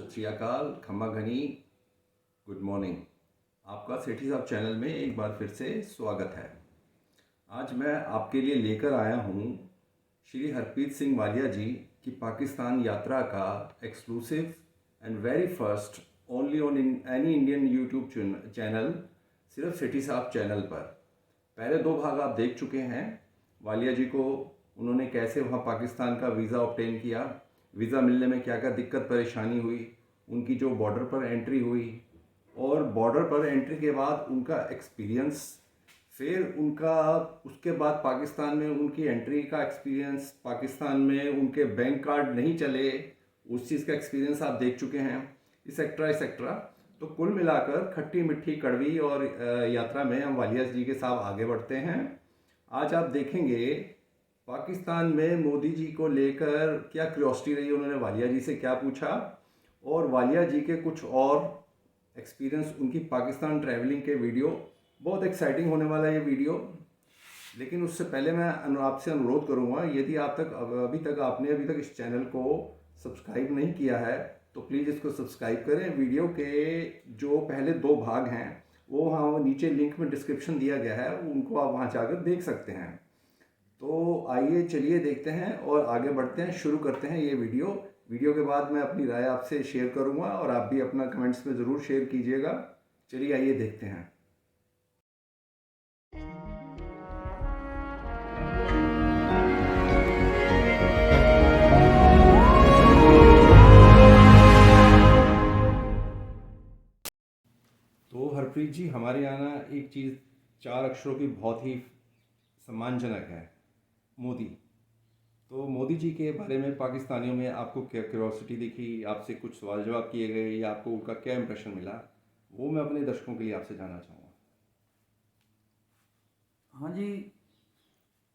सत श्री अकाल, खम्मा घनी, गुड मॉर्निंग। आपका सेठी साहब चैनल में एक बार फिर से स्वागत है। आज मैं आपके लिए लेकर आया हूँ श्री हरप्रीत सिंह वालिया जी की पाकिस्तान यात्रा का exclusive and very first only on any Indian YouTube channel, सिर्फ सेठी साहब चैनल पर। पहले दो भाग आप देख चुके हैं। वालिया जी को उन्होंने कैसे वहाँ पाकिस्तान का वीज़ा ऑब्टेन किया, वीज़ा मिलने में क्या क्या दिक्कत परेशानी हुई, उनकी जो बॉर्डर पर एंट्री हुई और बॉर्डर पर एंट्री के बाद उनका एक्सपीरियंस, फिर उनका उसके बाद पाकिस्तान में उनकी एंट्री का एक्सपीरियंस, पाकिस्तान में उनके बैंक कार्ड नहीं चले उस चीज़ का एक्सपीरियंस आप देख चुके हैं, इसेक्ट्रा। तो कुल मिलाकर खट्टी मिट्ठी कड़वी और यात्रा में हम वालिया जी के साथ आगे बढ़ते हैं। आज आप देखेंगे पाकिस्तान में मोदी जी को लेकर क्या क्यूरियोसिटी रही, उन्होंने वालिया जी से क्या पूछा और वालिया जी के कुछ और एक्सपीरियंस, उनकी पाकिस्तान ट्रैवलिंग के वीडियो। बहुत एक्साइटिंग होने वाला है ये वीडियो। लेकिन उससे पहले मैं आपसे अनुरोध करूँगा, यदि अभी तक इस चैनल को सब्सक्राइब नहीं किया है तो प्लीज़ इसको सब्सक्राइब करें। वीडियो के जो पहले दो भाग हैं वो वहाँ नीचे लिंक में डिस्क्रिप्शन दिया गया है, उनको आप वहाँ जाकर देख सकते हैं। तो आइए चलिए देखते हैं और आगे बढ़ते हैं, शुरू करते हैं ये वीडियो के बाद मैं अपनी राय आपसे शेयर करूंगा और आप भी अपना कमेंट्स में ज़रूर शेयर कीजिएगा। चलिए आइए देखते हैं। तो हरप्रीत जी, हमारे यहाँ एक चीज़ 4 अक्षरों की बहुत ही सम्मानजनक है, मोदी। तो मोदी जी के बारे में पाकिस्तानियों में आपको क्या क्यूरियोसिटी दिखी, आपसे कुछ सवाल जवाब किए गए या आपको उनका क्या इंप्रेशन मिला, वो मैं अपने दर्शकों के लिए आपसे जानना चाहूँगा। हाँ जी,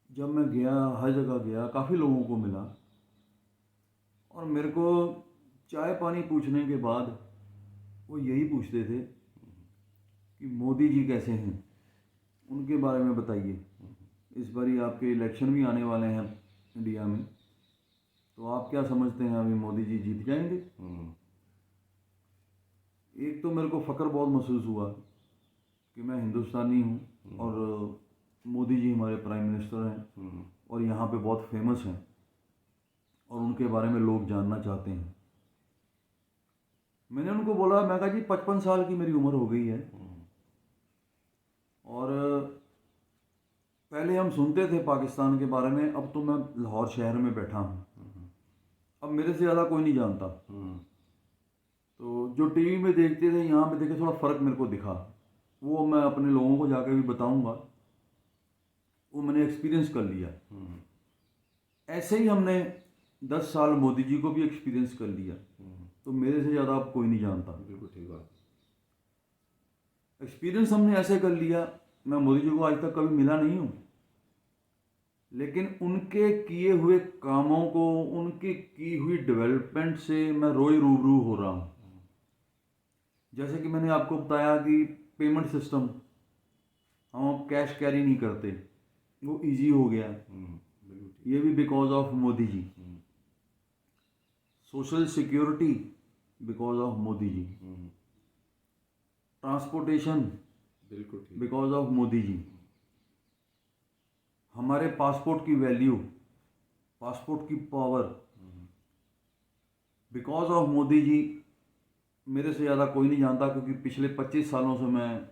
जब मैं गया, हर जगह गया, काफ़ी लोगों को मिला और मेरे को चाय पानी पूछने के बाद वो यही पूछते थे कि मोदी जी कैसे हैं, उनके बारे में बताइए। इस बारी आपके इलेक्शन भी आने वाले हैं इंडिया में, तो आप क्या समझते हैं अभी मोदी जी जीत जाएंगे? एक तो मेरे को फ़ख्र बहुत महसूस हुआ कि मैं हिंदुस्तानी हूँ और मोदी जी हमारे प्राइम मिनिस्टर हैं और यहाँ पे बहुत फेमस हैं और उनके बारे में लोग जानना चाहते हैं। मैंने उनको बोला, मैं कहा जी 55 साल की मेरी उम्र हो गई है और पहले हम सुनते थे पाकिस्तान के बारे में, अब तो मैं लाहौर शहर में बैठा हूँ, अब मेरे से ज़्यादा कोई नहीं जानता। तो जो टीवी में देखते थे, यहाँ पे देखे, थोड़ा फ़र्क मेरे को दिखा। वो मैं अपने लोगों को जाकर भी बताऊंगा, वो मैंने एक्सपीरियंस कर लिया। ऐसे ही हमने 10 साल मोदी जी को भी एक्सपीरियंस कर लिया, तो मेरे से ज़्यादा अब कोई नहीं जानता। बिल्कुल ठीक बात। एक्सपीरियंस हमने ऐसे कर लिया, मैं मोदी जी को आज तक कभी मिला नहीं हूँ, लेकिन उनके किए हुए कामों को, उनकी की हुई डेवलपमेंट से मैं रोज रूबरू हो रहा हूँ। जैसे कि मैंने आपको बताया कि पेमेंट सिस्टम, हम अब कैश कैरी नहीं करते, वो इजी हो गया, ये भी because of Modi ji. Social security because of Modi ji. Transportation बिल्कुल बिकॉज ऑफ मोदी जी। हमारे पासपोर्ट की वैल्यू, पासपोर्ट की power because of Modi ji. मेरे से ज़्यादा कोई नहीं जानता, क्योंकि पिछले 25 सालों से मैं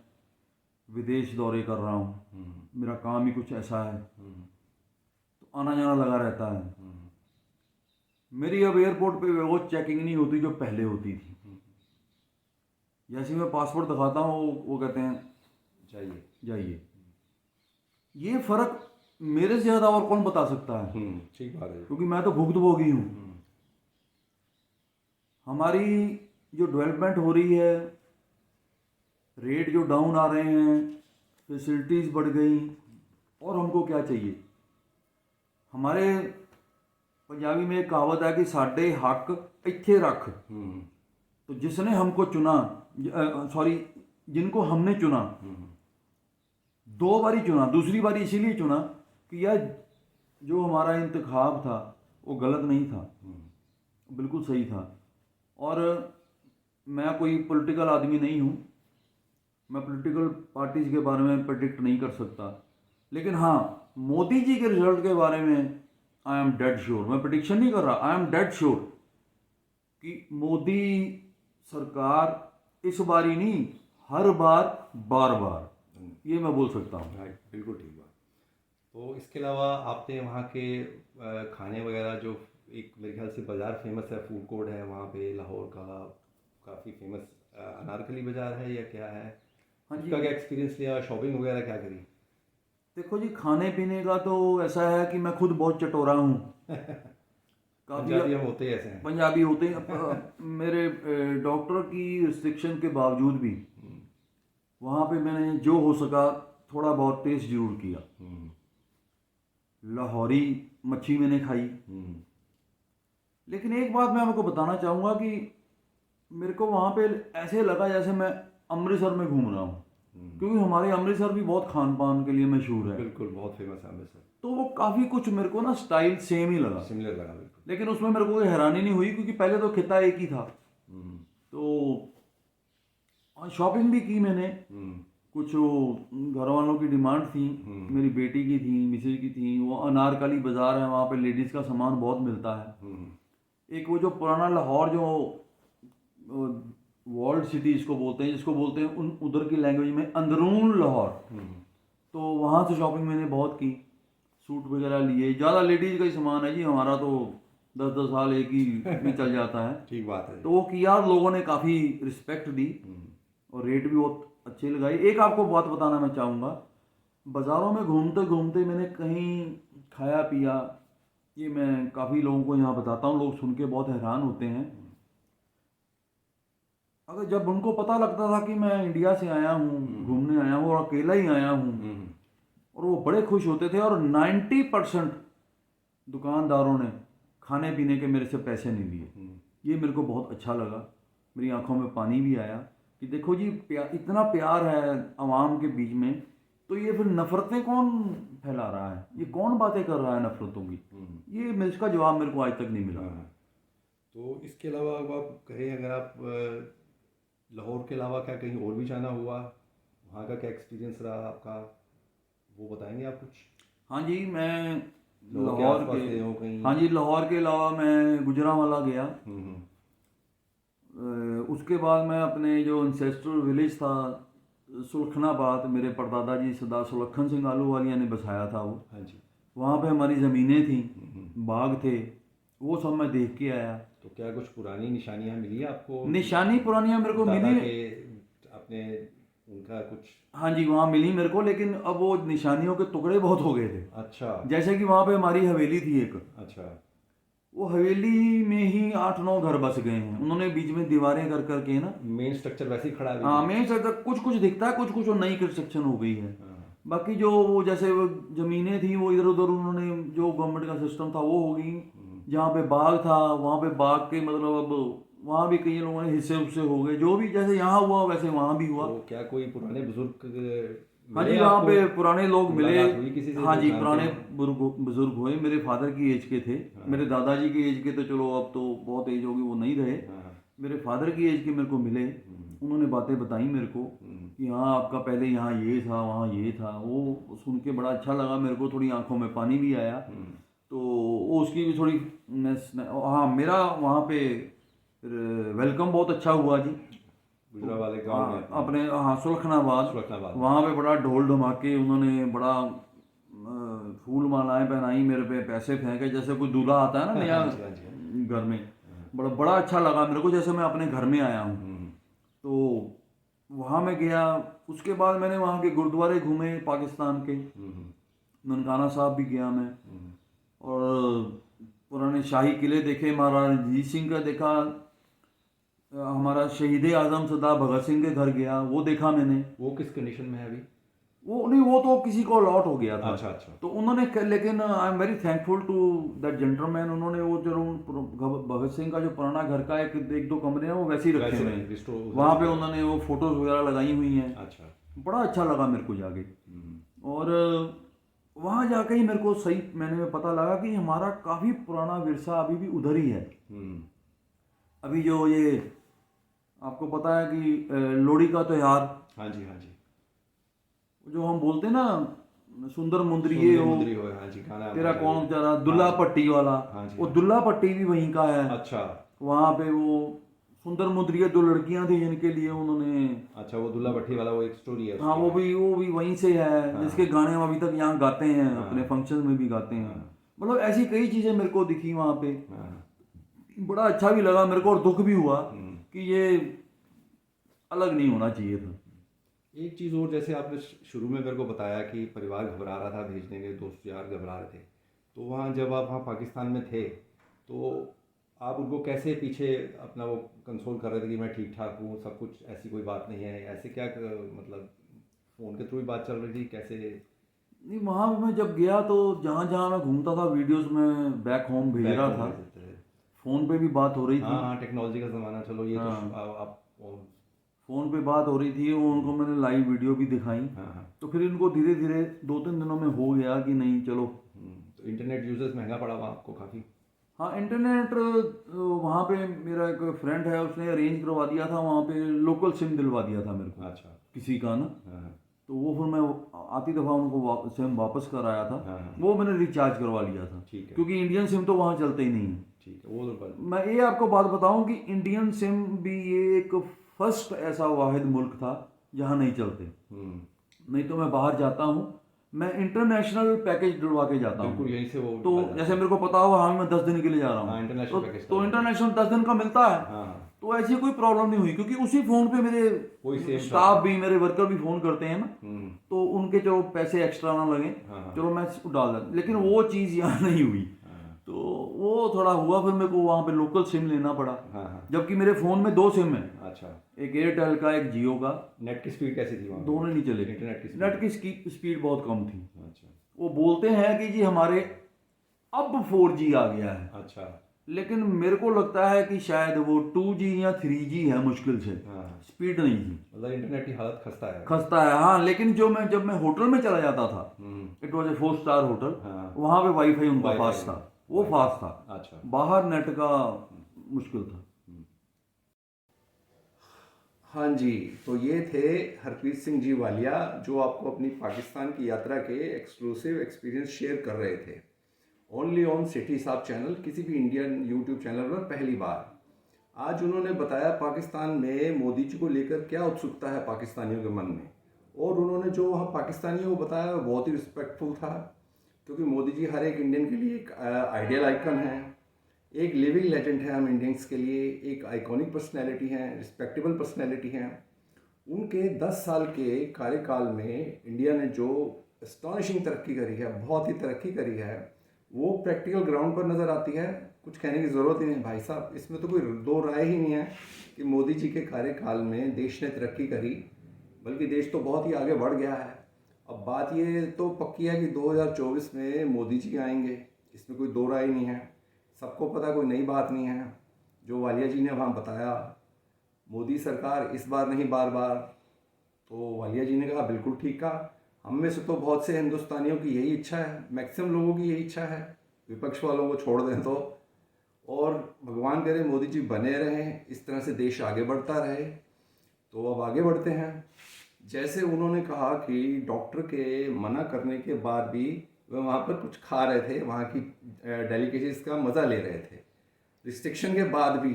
विदेश दौरे कर रहा हूँ। मेरा काम ही कुछ ऐसा है, तो आना जाना लगा रहता है। मेरी अब एयरपोर्ट पे वो चेकिंग नहीं होती जो पहले होती थी। जैसे मैं पासपोर्ट दिखाता हूँ, वो कहते हैं जाइए। ये फ़र्क मेरे से ज़्यादा और कौन बता सकता है? ठीक बात है, क्योंकि मैं तो भुक्तभोगी हूँ। हमारी जो डेवलपमेंट हो रही है, रेट जो डाउन आ रहे हैं, फैसिलिटीज़ बढ़ गई, और हमको क्या चाहिए? हमारे पंजाबी में एक कहावत है कि साडे हक इत्थे रख। तो जिसने हमको चुना, जिनको हमने चुना, 2 बारी चुना, दूसरी बारी इसीलिए चुना कि यार जो हमारा इंतखाब था वो गलत नहीं था, बिल्कुल सही था। और मैं कोई पॉलिटिकल आदमी नहीं हूँ, मैं पॉलिटिकल पार्टीज के बारे में प्रेडिक्ट नहीं कर सकता, लेकिन हाँ मोदी जी के रिजल्ट के बारे में आई एम डेड श्योर, मैं प्रेडिक्शन नहीं कर रहा, आई एम डेड श्योर कि मोदी सरकार इस बार ही नहीं, हर बार बार बार, ये मैं बोल सकता हूँ। राइट, बिल्कुल ठीक बात। तो इसके अलावा आपने वहाँ के खाने वगैरह, जो एक मेरे ख्याल से बाज़ार फेमस है, फूड कोर्ट है वहाँ पे लाहौर का, काफ़ी फेमस अनारकली बाज़ार है या क्या है? हाँ जी, उसका क्या एक्सपीरियंस लिया, शॉपिंग वगैरह क्या करी? देखो जी, खाने पीने का तो ऐसा है कि मैं खुद बहुत चटोरा हूँ, काफ़ी पंजाबी हम होते ही ऐसे हैं। पंजाबी होते हैं। मेरे डॉक्टर की रिस्ट्रिक्शन के बावजूद भी वहाँ पे मैंने जो हो सका थोड़ा बहुत टेस्ट जरूर किया। लाहौरी मच्छी मैंने खाई, लेकिन एक बात मैं आपको बताना चाहूँगा कि मेरे को वहाँ पे ऐसे लगा जैसे मैं अमृतसर में घूम रहा हूँ, क्योंकि हमारे अमृतसर भी बहुत खान पान के लिए मशहूर है। बिल्कुल, बहुत फेमस है अमृतसर। तो वो काफ़ी कुछ मेरे को ना स्टाइल सेम ही लगा, सिमिलर लगा बिल्कुल। लेकिन उसमें मेरे को कोई हैरानी नहीं हुई, क्योंकि पहले तो खिता एक ही था। तो शॉपिंग भी की मैंने, कुछ वो घर वालों की डिमांड थी, मेरी बेटी की थी, मिसेज की थी। वो अनारकली बाज़ार है, वहाँ पे लेडीज़ का सामान बहुत मिलता है। एक वो जो पुराना लाहौर, जो वर्ल्ड सिटी जिसको बोलते हैं, उधर की लैंग्वेज में अंदरून लाहौर, तो वहाँ से शॉपिंग मैंने बहुत की, सूट वगैरह लिए। ज़्यादा लेडीज़ का ही सामान है जी, हमारा तो 10-10 साल एक ही में चल जाता है। ठीक बात है। तो वो किया, लोगों ने काफ़ी रिस्पेक्ट दी और रेट भी बहुत अच्छे लगाए। एक आपको बात बताना मैं चाहूँगा, बाज़ारों में घूमते घूमते मैंने कहीं खाया पिया, ये मैं काफ़ी लोगों को यहाँ बताता हूँ, लोग सुन के बहुत हैरान होते हैं। अगर जब उनको पता लगता था कि मैं इंडिया से आया हूँ, घूमने आया हूँ और अकेला ही आया हूँ, और वो बड़े खुश होते थे। और 90% दुकानदारों ने खाने पीने के मेरे से पैसे नहीं लिए। ये मेरे को बहुत अच्छा लगा, मेरी आंखों में पानी भी आया कि देखो जी, इतना प्यार है आवाम के बीच में, तो ये फिर नफ़रतें कौन फैला रहा है, ये कौन बातें कर रहा है नफ़रतों की? ये इसका जवाब मेरे को आज तक नहीं मिला। तो इसके अलावा अब आप कहें, अगर आप लाहौर के अलावा क्या कहीं और भी जाना हुआ, वहाँ का क्या एक्सपीरियंस रहा आपका, वो बताएंगे आप कुछ? हाँ जी, मैं लाहौर के लाहौर आसपास के गए हो कहीं? हाँ जी, लाहौर के अलावा मैं गुजरांवाला गया। उसके बाद मैं अपने जो इंसेस्ट्रल विलेज था सुलखनाबाद, मेरे परदादा जी सरदार सुलखन सिंह आलूवालिया ने बसाया था वो, हाँ जी। वहाँ पे हमारी ज़मीनें थी, बाग थे, वो सब मैं देख के आया। तो क्या कुछ पुरानी निशानियाँ मिली आपको? निशानी पुरानियाँ मेरे को दादा मिली, के अपने, उनका कुछ? हाँ जी, वहाँ मिली मेरे को, लेकिन अब वो निशानियों के टुकड़े बहुत हो गए थे। अच्छा जैसे कि वहाँ पे हमारी हवेली थी एक, अच्छा। वो हवेली में ही 8-9 घर बस गए हैं उन्होंने, बीच में दीवारें कर करके ना। मेन स्ट्रक्चर वैसे ही खड़ा है हाँ, अभी? मेन सड़क कुछ कुछ दिखता है, कुछ कुछ वो नई कंस्ट्रक्शन हो गई है। हाँ। बाकी जो वो जैसे वो जमीनें थी, वो इधर उधर उन्होंने, जो गवर्नमेंट का सिस्टम था वो हो गई। जहाँ पे बाग था, वहाँ पे बाग के मतलब अब वहाँ भी कई लोगों ने हिस्से उससे हो गए, जो भी जैसे यहाँ हुआ वैसे वहाँ भी हुआ। तो क्या कोई पुराने बुजुर्ग हाँ मिले जी, वहाँ आपको? पे पुराने लोग मिले। मुलाकात हुई किसी से हाँ जो जी, जानते पुराने हो? बुजुर्ग हुए, मेरे फादर की एज के थे। मेरे दादाजी की एज के तो चलो अब तो बहुत एज होगी, वो नहीं रहे। हाँ। मेरे फादर की एज के मेरे को मिले, उन्होंने बातें बताई मेरे को कि हाँ आपका पहले यहाँ ये था, वहाँ ये था। वो सुन के बड़ा अच्छा लगा मेरे को, थोड़ी आंखों में पानी भी आया। तो वो उसकी भी थोड़ी हाँ, मेरा वहाँ पे वेलकम बहुत अच्छा हुआ जी। गुजरांवाले गांव में अपने हाँ, सुलखनाबाद, सुलखनाबाद। वहाँ पे बड़ा ढोल धमाके, उन्होंने बड़ा फूल मालाएं पहनाई, मेरे पे पैसे फेंके, जैसे कोई दूल्हा आता है ना नया हाँ जी, हाँ जी। घर में। बड़ा बड़ा अच्छा लगा मेरे को, जैसे मैं अपने घर में आया हूँ। तो वहाँ मैं गया, उसके बाद मैंने वहाँ के गुरुद्वारे घूमे पाकिस्तान के, ननकाना साहब भी गया मैं, और पुराने शाही किले देखे, महाराजा रणजीत सिंह का देखा, हमारा शहीद आजम सरदार भगत सिंह के घर गया, वो देखा मैंने। वो किस कंडीशन में है अभी? वो नहीं, वो तो किसी को अलॉट हो गया था। अच्छा अच्छा। तो उन्होंने लेकिन I am very thankful to that gentleman, उन्होंने वो जो भगत सिंह का जो पुराना घर का एक दो कमरे हैं वो वैसे ही रखे हुए हैं, वहाँ पे उन्होंने वो फोटोज वगैरह लगाई हुई हैं। अच्छा। बड़ा अच्छा लगा मेरे को जाके। और वहाँ जाके ही मेरे को सही मैंने पता लगा कि हमारा काफ़ी पुराना विरसा अभी भी उधर ही है। अभी जो ये आपको पता है कि लोहड़ी का त्यौहार, हाँ जी, हाँ जी। जो हम बोलते हैं ना, सुंदर मुंदरिए सुंदरी हो, मुंदरी हो, हाँ जी, गाना तेरा है कौन ये। बेचारा, हाँ दुल्ला जी, पट्टी वाला, हाँ जी, वो हाँ जी। दुल्ला पट्टी भी वहीं का है। अच्छा, वहाँ पे वो सुंदर मुंदरिए दो लड़कियां थी जिनके लिए उन्होंने, अच्छा, वो दुल्ला भट्टी वाला वो एक स्टोरी है हाँ उसकी, हाँ। वो भी वहीं से है, हाँ, जिसके गाने हम अभी तक यहाँ गाते हैं, अपने हाँ, फंक्शन में भी गाते हैं। हाँ, मतलब ऐसी कई चीज़ें मेरे को दिखी वहाँ पे, हाँ। बड़ा अच्छा भी लगा मेरे को और दुख भी हुआ हम्म। कि ये अलग नहीं होना चाहिए था। एक चीज़ और, जैसे आपने शुरू में मेरे को बताया कि परिवार घबरा रहा था भेजने के, दोस्त यार घबरा रहे थे, तो वहाँ जब आप वहाँ पाकिस्तान में थे तो आप उनको कैसे पीछे अपना वो कंसोल कर रहे थे कि मैं ठीक ठाक हूँ, सब कुछ, ऐसी कोई बात नहीं है, ऐसे क्या मतलब फ़ोन के थ्रू ही बात चल रही थी कैसे? नहीं, वहाँ मैं जब गया तो जहाँ जहाँ मैं घूमता था वीडियोस में बैक होम भेज बैक रहा होम था, भेज देते थे? फ़ोन पे भी बात हो रही हाँ थी। हाँ, टेक्नोलॉजी का ज़माना, चलो ये तो हाँ, आप फ़ोन पे बात हो रही थी, और उनको मैंने लाइव वीडियो भी दिखाई। हाँ हाँ। तो फिर इनको धीरे धीरे 2-3 दिनों में हो गया कि नहीं चलो। तो इंटरनेट यूजर्स महंगा पड़ा वहाँ आपको काफ़ी? हाँ, इंटरनेट वहाँ पे मेरा एक फ्रेंड है, उसने अरेंज करवा दिया था, वहाँ पे लोकल सिम दिलवा दिया था मेरे को अच्छा। किसी का ना। हाँ हाँ, तो वो फिर मैं आती दफ़ा उनको सिम वापस कर आया था। हाँ हाँ, वो मैंने रिचार्ज करवा लिया था, ठीक है, क्योंकि इंडियन सिम तो वहाँ चलते ही नहीं है। ठीक है, वो तो मैं ये आपको बात बताऊं कि इंडियन सिम भी ये एक फर्स्ट ऐसा वाहिद मुल्क था जहाँ नहीं चलते। हम्म, नहीं तो मैं बाहर जाता हूँ, मैं इंटरनेशनल पैकेज डलवा के जाता बिल्कुल हूँ। यहीं से वो तो आ जाता जैसे है। मेरे को पता होगा, हाँ मैं 10 दिन के लिए जा रहा हाँ, हूँ, इंटरनेशनल पैकेज तो था। इंटरनेशनल 10 दिन का मिलता है। हाँ हाँ, तो ऐसी कोई प्रॉब्लम नहीं हुई, क्योंकि उसी फ़ोन पे मेरे वही सेम था। स्टाफ भी, मेरे वर्कर भी फ़ोन करते हैं ना, हम्म, तो उनके जो पैसे एक्स्ट्रा ना लगे, हाँ हाँ, चलो मैं इसको डाल देता। लेकिन वो चीज़ यहाँ नहीं हुई, हाँ तो वो थोड़ा हुआ, फिर मेरे को वहाँ पे लोकल सिम लेना पड़ा। हाँ, हाँ, जबकि मेरे फ़ोन में 2 सिम हैं, अच्छा। एक एयरटेल का, एक जियो का, नेट की स्पीड कैसी थी वहाँ पे? दोनों नहीं चले। इंटरनेट की नेट स्पीड? की स्पीड बहुत कम थी। अच्छा, वो बोलते हैं कि जी हमारे अब 4G आ गया है, अच्छा, लेकिन मेरे को लगता है कि शायद वो 2G या 3G है, मुश्किल से, हाँ, स्पीड नहीं थी। मतलब इंटरनेट की हालत खस्ता है। खस्ता है, हाँ। लेकिन जब मैं होटल में चला जाता था, hmm, it was a 4 star hotel, हाँ, वहाँ पे वाईफाई उनका वाईफाई, फास्ट था, वो वाईफाई, फास्ट था। अच्छा। बाहर नेट का मुश्किल था। हाँ जी, तो ये थे हरप्रीत सिंह जी वालिया, जो आपको अपनी पाकिस्तान की यात्रा के एक्सक्लूसिव एक्सपीरियंस शेयर कर रहे थे, ओनली ऑन सिटी साहब चैनल, किसी भी इंडियन यूट्यूब चैनल पर पहली बार। आज उन्होंने बताया पाकिस्तान में मोदी जी को लेकर क्या उत्सुकता है पाकिस्तानियों के मन में, और उन्होंने जो वहाँ पाकिस्तानियों को बताया वो बहुत ही रिस्पेक्टफुल था, क्योंकि मोदी जी हर एक इंडियन के लिए एक आइडियल आइकन है, एक लिविंग लेजेंड है हम इंडियंस के लिए, एक आइकॉनिक पर्सनैलिटी हैं, रिस्पेक्टेबल पर्सनैलिटी हैं। उनके 10 साल के कार्यकाल में इंडिया ने जो एस्टॉनिशिंग तरक्की करी है, बहुत ही तरक्की करी है, वो प्रैक्टिकल ग्राउंड पर नज़र आती है। कुछ कहने की ज़रूरत ही नहीं भाई साहब, इसमें तो कोई दो राय ही नहीं है कि मोदी जी के कार्यकाल में देश ने तरक्की करी, बल्कि देश तो बहुत ही आगे बढ़ गया है। अब बात ये तो पक्की है कि 2024 में मोदी जी आएंगे, इसमें कोई दो राय नहीं है, सबको पता, कोई नई बात नहीं है। जो वालिया जी ने वहाँ बताया, मोदी सरकार इस बार नहीं बार बार, तो वालिया जी ने कहा बिल्कुल ठीक कहा। हम में से तो बहुत से हिंदुस्तानियों की यही इच्छा है, मैक्सिमम लोगों की यही इच्छा है, विपक्ष वालों को छोड़ दें तो। और भगवान करे मोदी जी बने रहें, इस तरह से देश आगे बढ़ता रहे। तो अब आगे बढ़ते हैं। जैसे उन्होंने कहा कि डॉक्टर के मना करने के बाद भी वे वहाँ पर कुछ खा रहे थे, वहाँ की डेलिकेसीज का मज़ा ले रहे थे, रिस्ट्रिक्शन के बाद भी।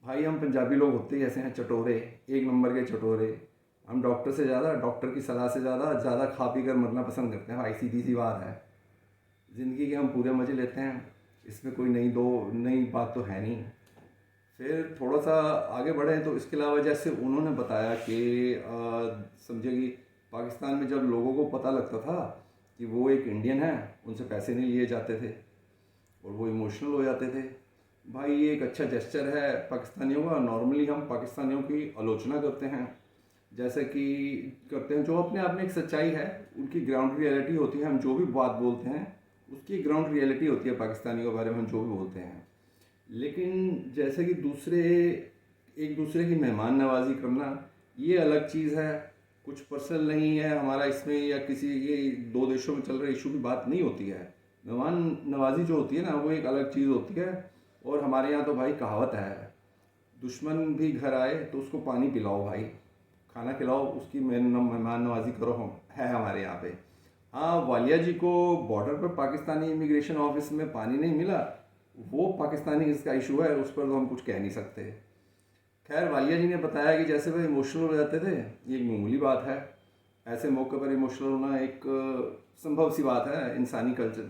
भाई हम पंजाबी लोग होते ही ऐसे हैं, चटोरे, एक नंबर के चटोरे। हम डॉक्टर से ज़्यादा, डॉक्टर की सलाह से ज़्यादा खा पी कर मरना पसंद करते हैं। भाई सीधी सी बात है, ज़िंदगी के हम पूरे मज़े लेते हैं, इसमें कोई नई बात तो है नहीं। फिर थोड़ा सा आगे बढ़े तो इसके अलावा जैसे उन्होंने बताया कि समझे कि पाकिस्तान में जब लोगों को पता लगता था कि वो एक इंडियन है, उनसे पैसे नहीं लिए जाते थे और वो इमोशनल हो जाते थे। भाई ये एक अच्छा जेस्चर है पाकिस्तानियों का। नॉर्मली हम पाकिस्तानियों की आलोचना करते हैं, जैसे कि करते हैं, जो अपने आप में एक सच्चाई है, उनकी ग्राउंड रियलिटी होती है। हम जो भी बात बोलते हैं उसकी ग्राउंड रियलिटी होती है पाकिस्तानियों के बारे में, हम जो भी बोलते हैं। लेकिन जैसे कि एक दूसरे की मेहमान नवाजी करना, ये अलग चीज़ है, कुछ पर्सनल नहीं है हमारा इसमें, या किसी ये दो देशों में चल रहे इशू की बात नहीं होती है। मेहमान नवाजी जो होती है ना, वो एक अलग चीज़ होती है। और हमारे यहाँ तो भाई कहावत है, दुश्मन भी घर आए तो उसको पानी पिलाओ भाई, खाना खिलाओ, उसकी मेहमान नवाजी करो, हम है हमारे यहाँ पे। हाँ, वालिया जी को बॉर्डर पर पाकिस्तानी इमिग्रेशन ऑफिस में पानी नहीं मिला, वो पाकिस्तानी इसका इशू है, उस पर तो हम कुछ कह नहीं सकते। खैर, वालिया जी ने बताया कि जैसे वह इमोशनल हो जाते थे, ये एक मामूली बात है। ऐसे मौके पर इमोशनल होना एक संभव सी बात है, इंसानी कल्चर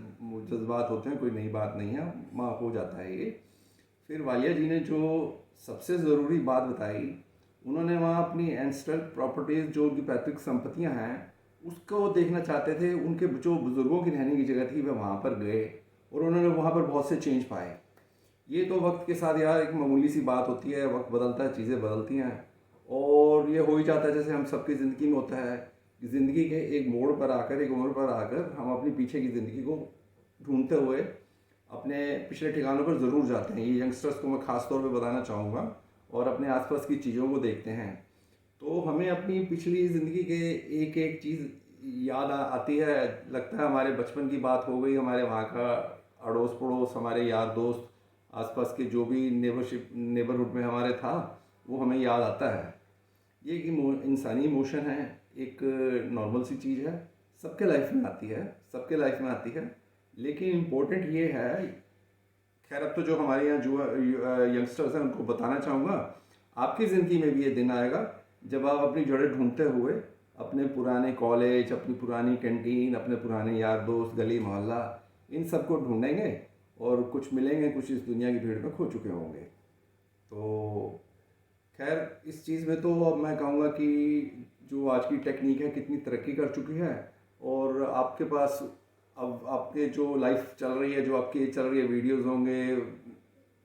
जज्बात होते हैं, कोई नई बात नहीं है, माफ़ हो जाता है ये। फिर वालिया जी ने जो सबसे ज़रूरी बात बताई, उन्होंने वहाँ अपनी एंसेस्ट्रल प्रॉपर्टीज़ जो उनकी पैतृक संपत्तियाँ हैं उसको देखना चाहते थे। उनके जो बुज़ुर्गों की रहने की जगह थी वह वहाँ पर गए और उन्होंने वहाँ पर बहुत से चेंज पाए। ये तो वक्त के साथ यार एक मामूली सी बात होती है, वक्त बदलता है, चीज़ें बदलती हैं और ये हो ही जाता है जैसे हम सबकी ज़िंदगी में होता है। ज़िंदगी के एक मोड़ पर आकर, एक उम्र पर आकर हम अपनी पीछे की ज़िंदगी को ढूंढते हुए अपने पिछले ठिकानों पर ज़रूर जाते हैं। ये यंगस्टर्स को मैं ख़ास तौर पे बताना चाहूँगा और अपने आसपास की चीज़ों को देखते हैं तो हमें अपनी पिछली ज़िंदगी के एक एक चीज़ याद आती है। लगता है हमारे बचपन की बात हो गई, हमारे वहाँ का अड़ोस पड़ोस, हमारे यार दोस्त, आसपास के जो भी नेबरहुड में हमारे था वो हमें याद आता है। ये एक इंसानी इमोशन है, एक नॉर्मल सी चीज़ है, सबके लाइफ में आती है, सबके लाइफ में आती है। लेकिन इम्पोर्टेंट ये है, खैर अब तो जो हमारे यहाँ जो यंगस्टर्स हैं उनको बताना चाहूँगा, आपकी ज़िंदगी में भी ये दिन आएगा जब आप अपनी जड़ें ढूंढते हुए अपने पुराने कॉलेज, अपनी पुरानी कैंटीन, अपने पुराने यार दोस्त, गली मोहल्ला, इन सब को ढूंढेंगे और कुछ मिलेंगे, कुछ इस दुनिया की भीड़ में खो चुके होंगे। तो खैर, इस चीज़ में तो अब मैं कहूँगा कि जो आज की टेक्निक है कितनी तरक्की कर चुकी है और आपके पास अब आपके जो लाइफ चल रही है, जो आपकी चल रही है, वीडियोज़ होंगे,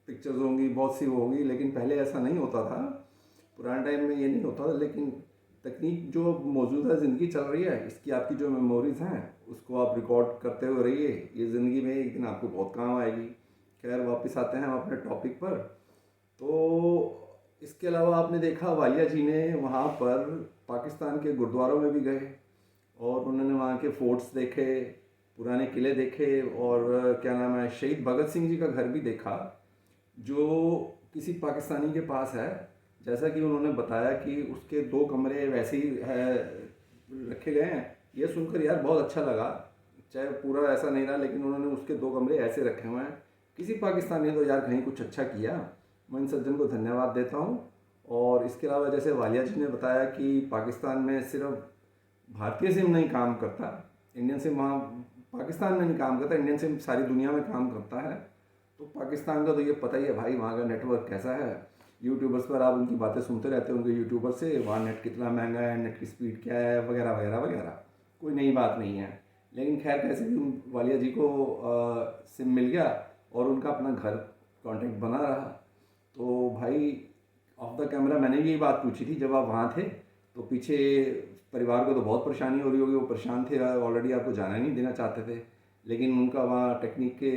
पिक्चर्स होंगी, बहुत सी वो होंगी, लेकिन पहले ऐसा नहीं होता था। पुराने टाइम में ये नहीं होता था, लेकिन तकनीक जो मौजूदा ज़िंदगी चल रही है, इसकी आपकी जो मेमोरीज़ हैं उसको आप रिकॉर्ड करते हुए रहिए, ये ज़िंदगी में एक दिन आपको बहुत काम आएगी। खैर, वापस आते हैं हम अपने टॉपिक पर। तो इसके अलावा आपने देखा वालिया जी ने वहाँ पर पाकिस्तान के गुरुद्वारों में भी गए और उन्होंने वहाँ के फोर्ट्स देखे, पुराने किले देखे और क्या नाम है, शहीद भगत सिंह जी का घर भी देखा जो किसी पाकिस्तानी के पास है। जैसा कि उन्होंने बताया कि उसके 2 कमरे वैसे ही है रखे गए हैं। ये सुनकर यार बहुत अच्छा लगा, चाहे पूरा ऐसा नहीं रहा लेकिन उन्होंने उसके 2 कमरे ऐसे रखे हुए हैं। किसी पाकिस्तानी ने तो यार कहीं कुछ अच्छा किया, मैं इन सज्जन को धन्यवाद देता हूँ। और इसके अलावा जैसे वालिया जी ने बताया कि पाकिस्तान में सिर्फ भारतीय सिम नहीं काम करता, इंडियन सिम वहाँ पाकिस्तान में नहीं काम करता, इंडियन सिम सारी दुनिया में काम करता है। तो पाकिस्तान का तो ये पता ही है भाई, वहाँ का नेटवर्क कैसा है। यूट्यूबर्स पर आप उनकी बातें सुनते रहते हैं, उनके यूट्यूबर से, वहाँ नेट कितना महंगा है, नेट की स्पीड क्या है, वगैरह वगैरह वगैरह, कोई नई बात नहीं है। लेकिन खैर, कैसे भी वालिया जी को सिम मिल गया और उनका अपना घर कॉन्टेक्ट बना रहा। तो भाई, ऑफ द कैमरा मैंने भी यही बात पूछी थी जब आप वहाँ थे, तो पीछे परिवार को तो बहुत परेशानी हो रही होगी, वो परेशान थे, ऑलरेडी आपको जाना नहीं देना चाहते थे, लेकिन उनका वहाँ टेक्निक के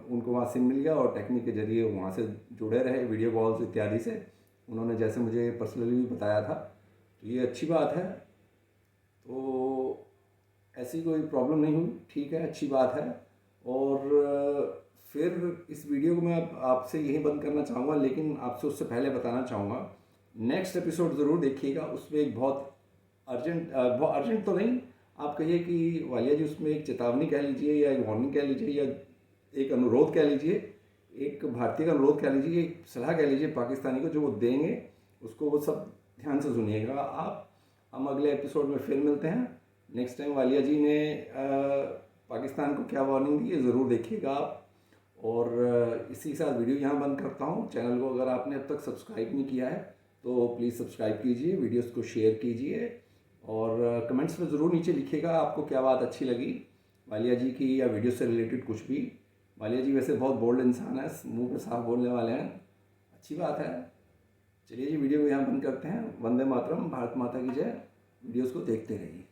उनको वहाँ सिम मिल गया और टेक्निक के ज़रिए वहाँ से जुड़े रहे, वीडियो कॉल्स इत्यादि से, उन्होंने जैसे मुझे पर्सनली भी बताया था। तो ये अच्छी बात है, तो ऐसी कोई प्रॉब्लम नहीं हुई, ठीक है, अच्छी बात है। और फिर इस वीडियो को मैं आपसे यही बंद करना चाहूँगा, लेकिन आपसे उससे पहले बताना चाहूँगा नेक्स्ट एपिसोड ज़रूर देखिएगा। उसमें एक बहुत अर्जेंट तो नहीं, आप कहिए कि वालिया जी, उसमें एक चेतावनी कह लीजिए या एक वार्निंग कह लीजिए या एक अनुरोध कह लीजिए, एक भारतीय का अनुरोध कह लीजिए, एक सलाह कह लीजिए पाकिस्तानी को, जो वो देंगे उसको वो सब ध्यान से सुनिएगा आप। हम अगले एपिसोड में फिर मिलते हैं। नेक्स्ट टाइम वालिया जी ने पाकिस्तान को क्या वार्निंग दी है ज़रूर देखिएगा आप। और इसी के साथ वीडियो यहाँ बंद करता हूँ। चैनल को अगर आपने अब तक सब्सक्राइब नहीं किया है तो प्लीज़ सब्सक्राइब कीजिए, वीडियोस को शेयर कीजिए और कमेंट्स में ज़रूर नीचे लिखिएगा आपको क्या बात अच्छी लगी वालिया जी की या वीडियो से रिलेटेड कुछ भी। वालिया जी वैसे बहुत बोल्ड इंसान है, मुंह पे साफ बोलने वाले हैं, अच्छी बात है। चलिए जी, वीडियो को यहाँ बंद करते हैं। वंदे मातरम, भारत माता की जय। वीडियोस को देखते रहिए।